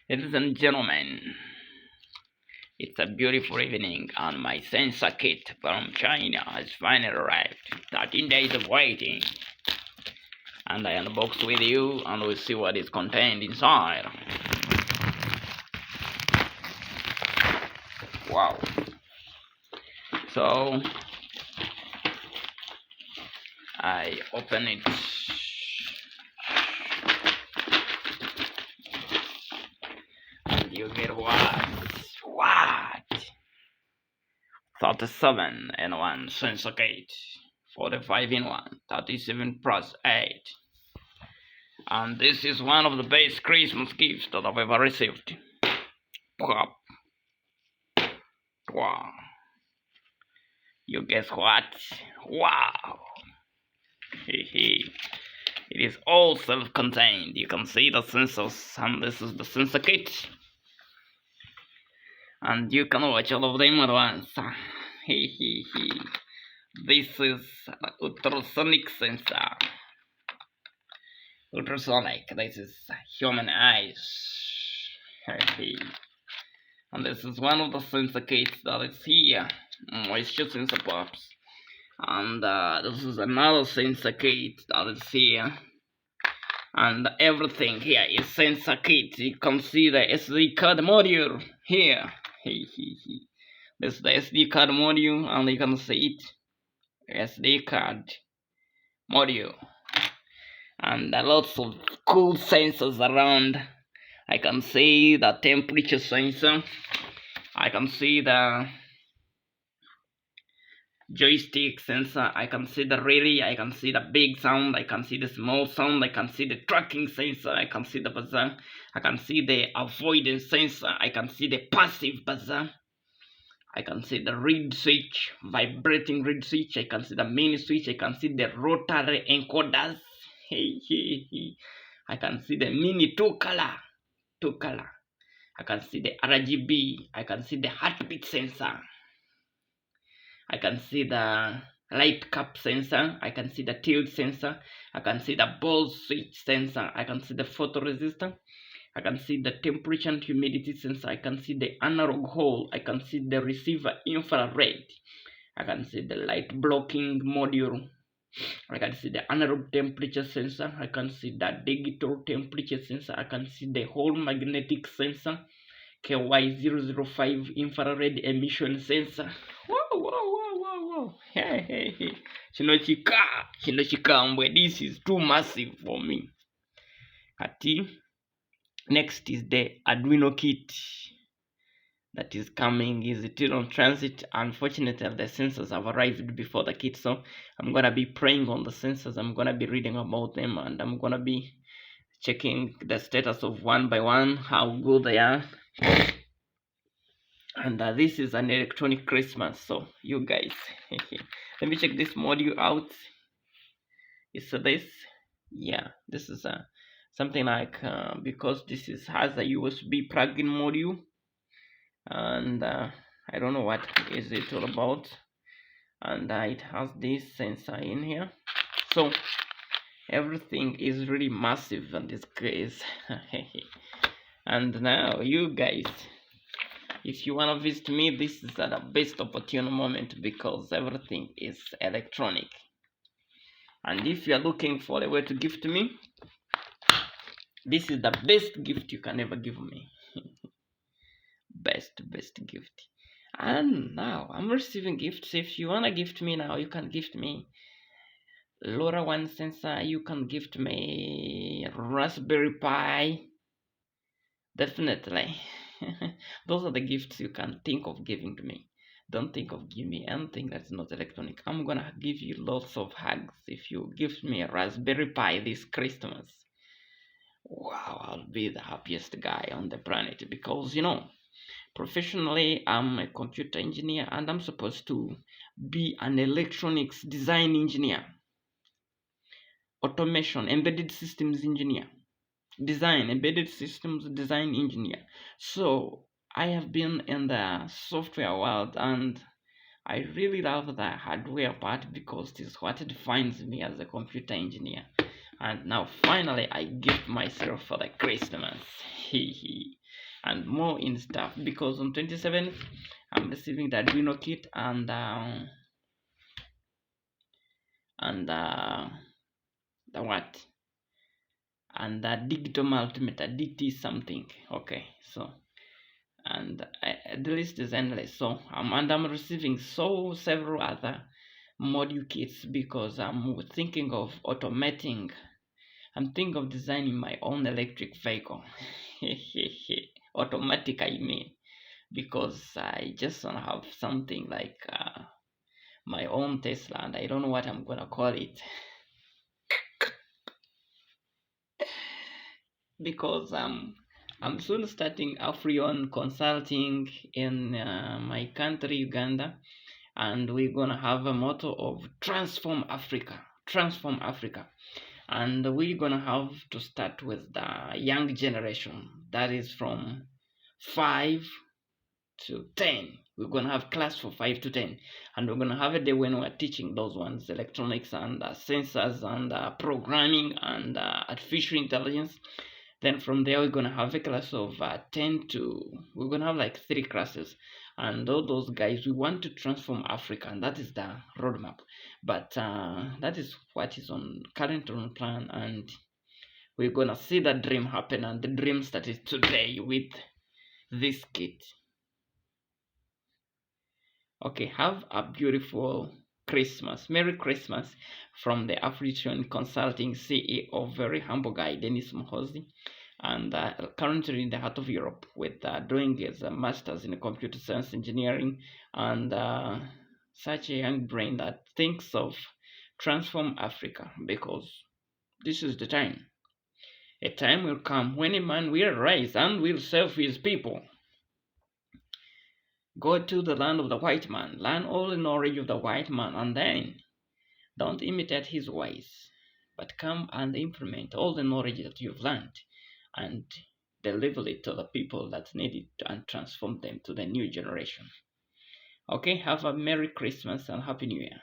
Ladies and gentlemen, it's a beautiful evening and my sensor kit from China has finally arrived. 13 days of waiting. And I unbox with you and we'll see what is contained inside. Wow. So I open it. And you get what? What? 37 in 1 sensor kit. 45 in 1. 37 plus 8. And this is one of the best Christmas gifts that I've ever received. Wow. Wow. You guess what? Wow. It is all self-contained. You can see the sensors, and this is the sensor kit. And you can watch all of them at once. This is ultrasonic sensor. Ultrasonic. This is human eyes. And this is one of the sensor kits that is here. Moisture sensor pops. And this is another sensor kit that is here. And everything here is sensor kit. You can see the SD card module here. This is the SD card module, and you can see it. SD card module. And lots of cool sensors around. I can see the temperature sensor. I can see the joystick sensor. I can see the relay. I can see the big sound. I can see the small sound. I can see the tracking sensor. I can see the buzzer. I can see the avoidance sensor. I can see the passive buzzer. I can see the read switch, vibrating read switch. I can see the mini switch. I can see the rotary encoders. I can see the mini two color. I can see the RGB. I can see the heartbeat sensor. I can see the light cap sensor. I can see the tilt sensor. I can see the ball switch sensor. I can see the photoresistor. I can see the temperature and humidity sensor. I can see the analog hole. I can see the receiver infrared. I can see the light blocking module. I can see the analog temperature sensor. I can see the digital temperature sensor. I can see the whole magnetic sensor. KY005 infrared emission sensor. Wow. Hey. Kino chikambwe. This is too massive for me. Ati. Next is the Arduino kit that is coming. Is still on transit. Unfortunately, the sensors have arrived before the kit, so I'm gonna be praying on the sensors. I'm gonna be reading about them, and I'm gonna be checking the status of one by one, how good they are. And this is an electronic Christmas, so you guys, let me check this module out. It's this, yeah, this is something like because this has a USB plug-in module, and I don't know what is it all about, and it has this sensor in here, so everything is really massive in this case. And now you guys, if you want to visit me, this is the best opportune moment because everything is electronic. And if you are looking for a way to gift me, this is the best gift you can ever give me. best gift. And now I'm receiving gifts. If you want to gift me now, you can gift me LoRaWAN sensor. You can gift me Raspberry Pi. Definitely. Those are the gifts you can think of giving to me. Don't think of giving me anything that's not electronic. I'm gonna give you lots of hugs if you give me a Raspberry Pi this Christmas. Wow, I'll be the happiest guy on the planet because, you know, professionally I'm a computer engineer and I'm supposed to be an electronics design engineer, automation, embedded systems engineer, embedded systems design engineer. So I have been in the software world and I really love the hardware part because this is what defines me as a computer engineer. And now finally I gift myself for the Christmas. and more in stuff, because on 27th I'm receiving the Arduino kit and the what and the digital multimeter DT something. Okay, so and the list is endless. So I'm receiving several other module kits because I'm thinking of automating. I'm thinking of designing my own electric vehicle. Automatic, I mean, because I just want to have something like my own Tesla, and I don't know what I'm gonna call it because I'm soon starting Afrion consulting in my country, Uganda, and we're gonna have a motto of transform Africa, and we're gonna have to start with the young generation, that is from 5 to 10. We're gonna have class for 5 to 10, and we're gonna have a day when we're teaching those ones, electronics and sensors and programming and artificial intelligence. Then from there we're gonna have a class of 10 to, we're gonna have like 3 classes, and all those guys, we want to transform Africa, and that is the roadmap. But that is what is on current on plan, and we're gonna see that dream happen, and the dream started today with this kit. Okay, have a beautiful Christmas. Merry Christmas from the African Consulting CEO, very humble guy, Dennis Mohozi, and currently in the heart of Europe with doing his master's in computer science engineering, and such a young brain that thinks of transform Africa, because this is the time. A time will come when a man will rise and will serve his people. Go to the land of the white man, learn all the knowledge of the white man, and then don't imitate his ways, but come and implement all the knowledge that you've learned and deliver it to the people that need it and transform them to the new generation. Okay, have a Merry Christmas and Happy New Year.